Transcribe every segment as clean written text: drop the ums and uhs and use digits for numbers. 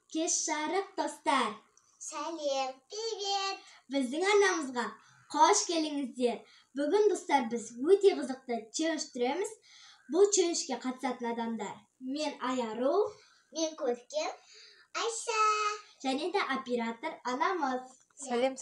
Kеш жарық достар. Сәлем, привет. Біздің арнамызға қош келіңіздер. Бүгін достар біз өте қызықты челлендж түреміз. Бұл челленджге қатысатын адамдар: мен Аяру, Мен Көркем, Айша. және де оператор анамыз. Сәлем,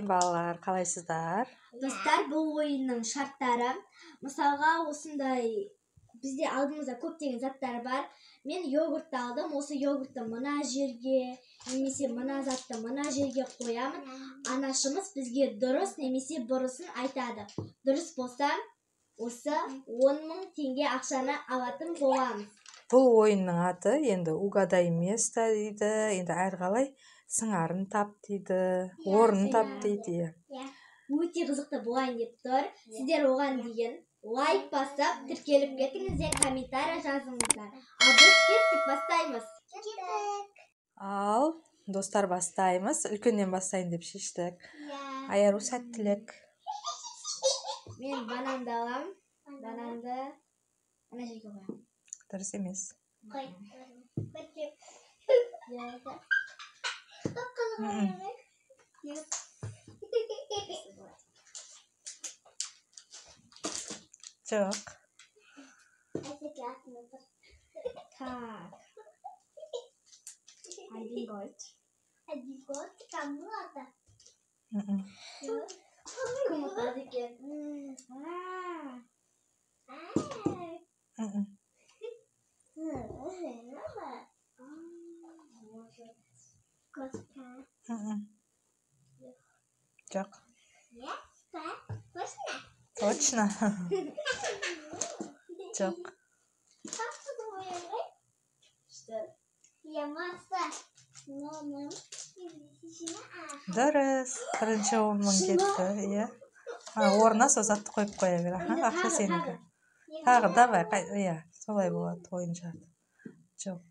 балалар, қалайсыздар? Достар, бұл ойынның шарттары: мысалға, осындай бізде алдымызда көптеген заттар бар. Мен йогуртты алдым. Осы йогуртты мына жерге немесе мына затты мына жерге қоямын. Анашымыз бізге дұрыс немесе бұрысын айтады. Дұрыс болса, осы 10 000 теңге ақшаны алатын боламыз. Бұл ойынның аты енді угадай место дейді, енді әрқалай сыңарын тап дейді, орнын тап дейді. Өте қызықты болайын деп тұр. Сіздер оған дейін лайк басып, тіркеліп кетіңіздер, комментарий жазыңыздар. Ал біз кеттік, бастаймыз. Ал, достар, бастаймыз. Үлкеннен бастайын деп шештік. Аяру, сәттілік. Мен бананды алам. Бананды ана жерге қоямын. Дұрыс емес. Жоқ. Так. Один гольд. Кому это? Кім ұтады екен? Жоқ. Точно? Точно. Жоқ. Я масса. Дұрыс. Бірінші 10 000 кетті, иә. Орнына сол затты қойып қоя бер. Ақша сенікі. Тағы давай, иә, солай болады ойын шарты. Жоқ.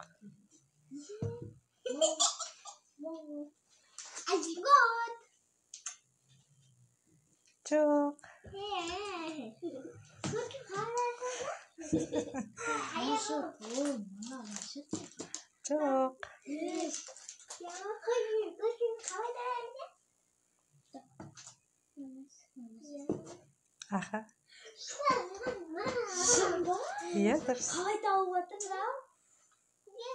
Жоқ. Жоқ. Аха. Иә, дұрыс. Қалай тауып отырмыз ау?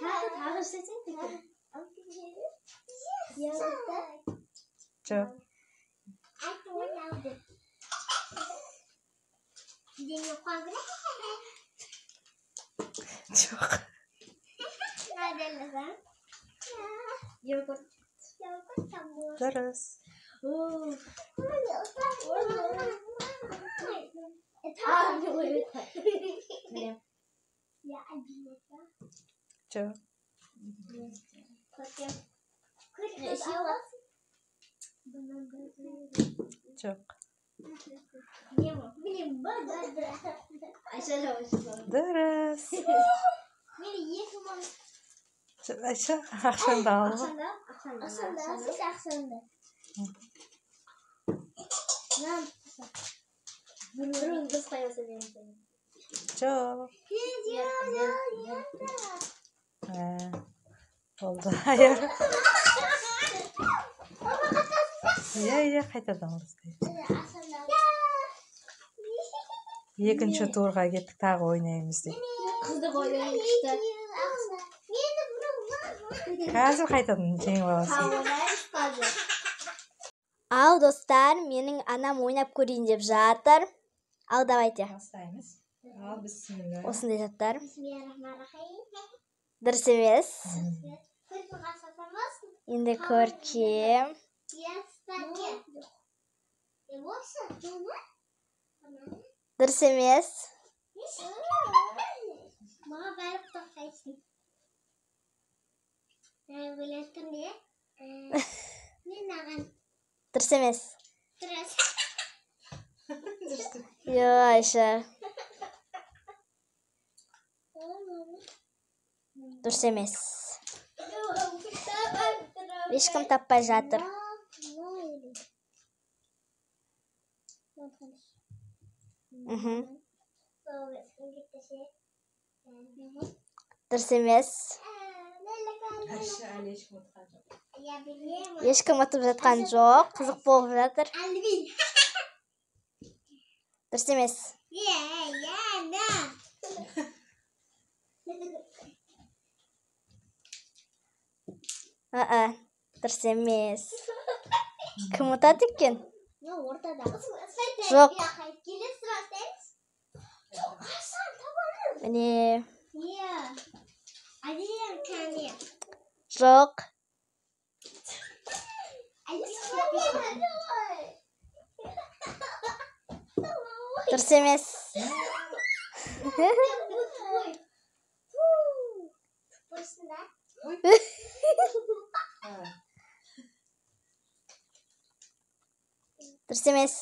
Тағы істесең теке. Жоқ. Жоқ. Йогурт. Дұрыс. Жоқ. Жоқ. Дұрыс. Айша, ақшаңды алып. Ақшаңды. Біреуін дұрыс қоймаса мен. Жоқ. Болды. Аяру. Иә, қайтадан бастайық. Екінші турға кеттік, тағы ойнаймыз деп. Қызды ойнайын күшті. Қазір қайтадан жеңіп аласың. Ал, достар, менің анам ойнап көрейін деп жатыр. Ал, давайте. Бастаймыз. Ал, бісміллә. Осындай заттар. Дұрыс емес. Енді Көркем. Дұрыс емес. Маған бәріп тоқтайсың. Білесің бе? Мен аған. Дұрыс емес. Дұрыс. Йо, Айша. Дұрыс емес. Ешкім таппай жатыр. Дұрыс емес. Я білемін. Ешкім ұтып жатқан жоқ. Қызық болып жатыр. Әлбей. Дұрыс емес. На. Дұрыс емес. Кім ұтады екен? Ортада. Жоқ. Келесі бастаймыз. Жоқ, қашан табаны. Міне. Әдейін кәне. Жоқ. Дұрыс емес. Дұрыс емес.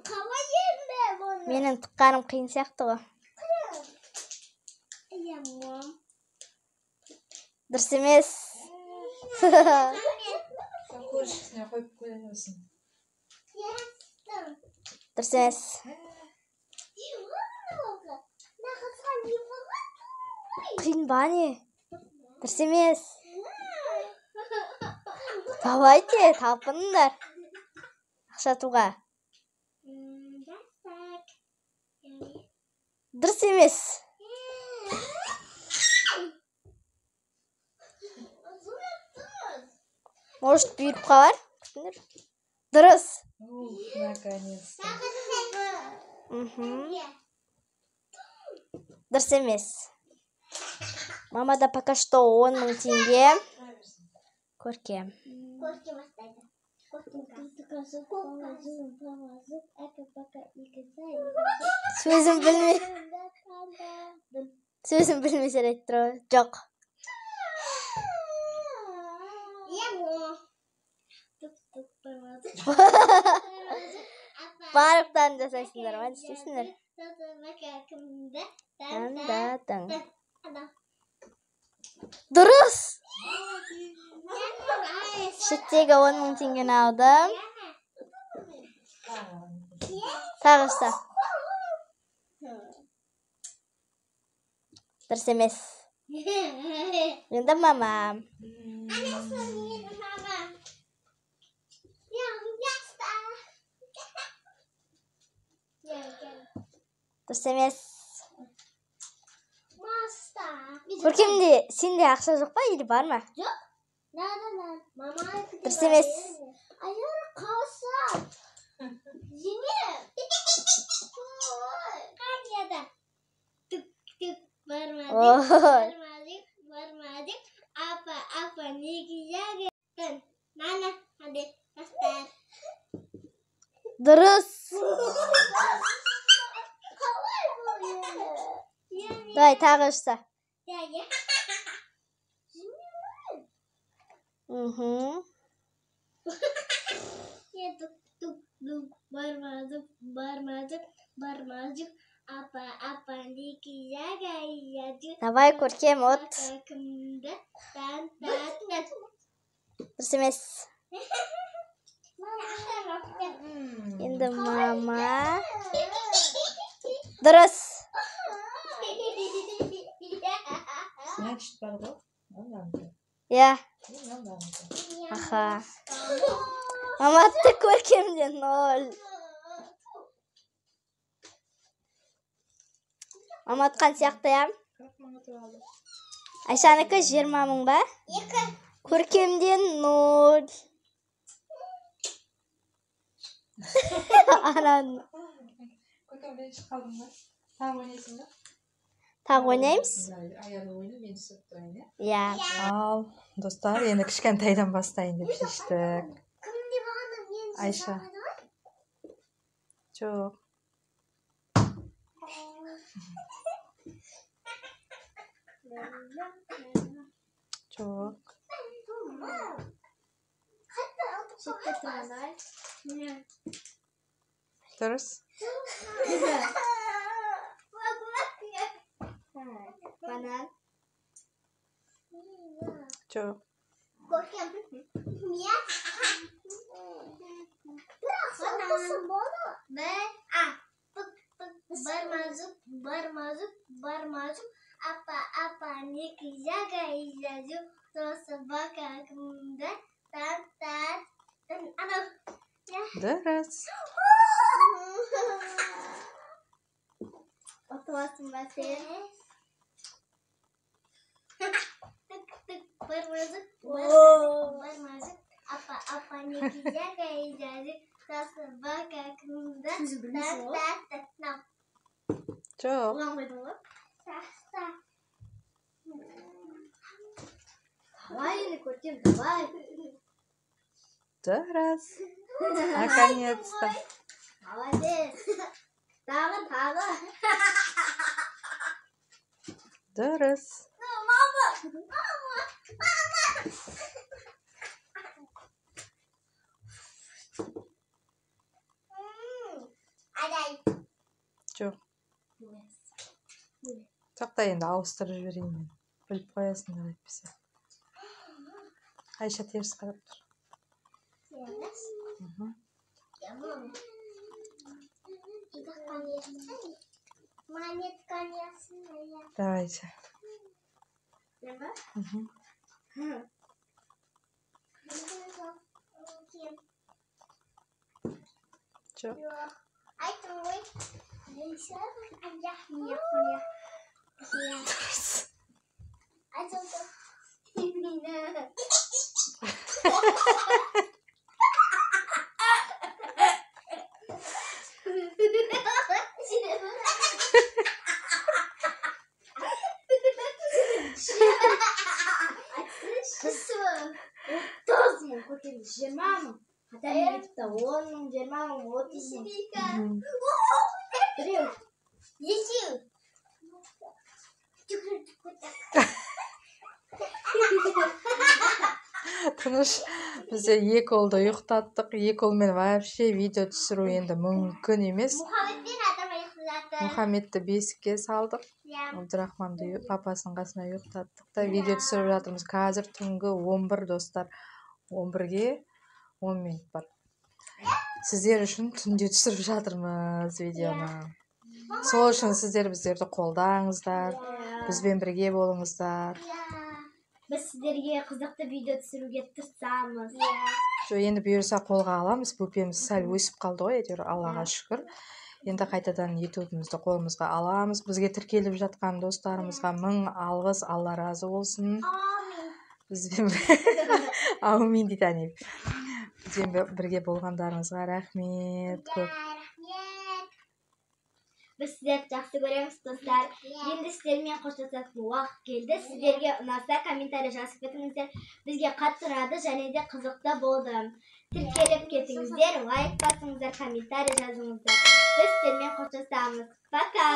Қалай енді бұны? Менің тұққаным қиын сияқты ғой. Дұрыс емес. Көршісіне қойып қоясың. Дұрыс емес. Қиын ба не? Дұрыс емес. Давайте, талпыныңдар. Ақша туға. Дұрыс емес. Может, бұйырып қалар? Дұрыс. Наконец-то. Дұрыс емес. Мамада пока что 10 000 теңге. Көркем. Көркем бастайды. Сөзім білмесе айтып тұр. Жоқ. Барлықтарын жасайсыңдар ма? Істейсіңдер. Дұрыс. Шеттегі 10 000 теңгені алдым. Тағышса. Дұрыс емес. Енді мамам. Дұрыс емес. Көркемде сенде ақша жоқ па, или бар ма? Жоқ. Дұрыс емес. Аяр қалса. Жеме. Қанияда. Түк бармадық. Апа, неге жағы? Нана, хады, тастар. Дұрыс. Давай, тағышса. Бармадық. Апа, неге жағы? Давай, көркем, от. Кімді? Дұрыс емес. Енді мама. Дұрыс. Значит, бар ғой. Я. Аха. Маматты көркемде 0. Мама атқан сияқты, я? Айшаныкі 20 000 ба? Көркемде 0. Анан. Көркемде қалдың ба? Тағы ойнайсың ба? Тағы ойнаймыз? Аяны ойны, мен сөп тұрайын, я? Я. Ал, достар, енді кішкентайдан бастайын деп шештік. Кімде бағаны мен Айша. Жоқ. Жоқ. Дұрыс. Банан. Жоқ. Көркем. Мен. Бармазық. Апа, неге жағы? собака кімді тат. Анау. Дұрыс. Отыласың ба сен? Тік бармазық. Бармазық. Апа не кизяга езады. Собака кімді тат. Жоқ. Оған қойдың ғой? Давай енді көрсем, давай. Дұрыс. Наконец-то. Молодец. Тағы. Дұрыс. Адай. Жоқ. Сақта енді ауыстырып жіберейін мен. Біліп қоясыңдар әйтпесе. Айша теріс қарап тұр. Мгм. Монетка ясная. Давайте. Мен ба? Мгм. Жоқ. Айтым ғой. Дұрыс. Отыз мың көтерді, 20 мың. Қата мен тіпті 10 мың, 20 мың, 30 мың. Мгм. Біреу. Ешеу. Тыныш. Бізде екі ұлды ұйықтаттық. Екі ұлмен вообще видео түсіру енді мүмкін емес. Мұхаммедпен адам аяқтады. Мұхаммедті бесікке салдық. Абдырахманды папасының қасына ұйықтаттық та видео түсіріп жатырмыз. Қазір түнгі 11 достар. 11-ге 10 минут бар. Сіздер үшін түнде түсіріп жатырмыз видеоны. Сол үшін сіздер біздерді қолдаңыздар. Бізбен бірге болыңыздар. Біз сіздерге қызықты видео түсіруге тырысамыз. Енді бұйырса қолға аламыз. Бөпеміз сәл өсіп қалды ғой, әйтеуір Аллаға шүкір. Енді қайтадан ютубымызды қолымызға аламыз. Бізге тіркеліп жатқан достарымызға 1000 алғыс, Алла разы болсын. Бізбен аумин дейді әне. Бізбен бірге болғандарыңызға рахмет. Көп. Біз сіздерді жақсы көреміз, достар. Енді сіздермен қоштасатын уақыт келді. Сіздерге ұнаса комментарий жазып кетіңіздер. Бізге қатты ұнады және де қызықты болды. Тіркеліп кетіңіздер, лайк басыңыздар, комментарий жазыңыздар. Біз сіздермен қоштасамыз. Пока!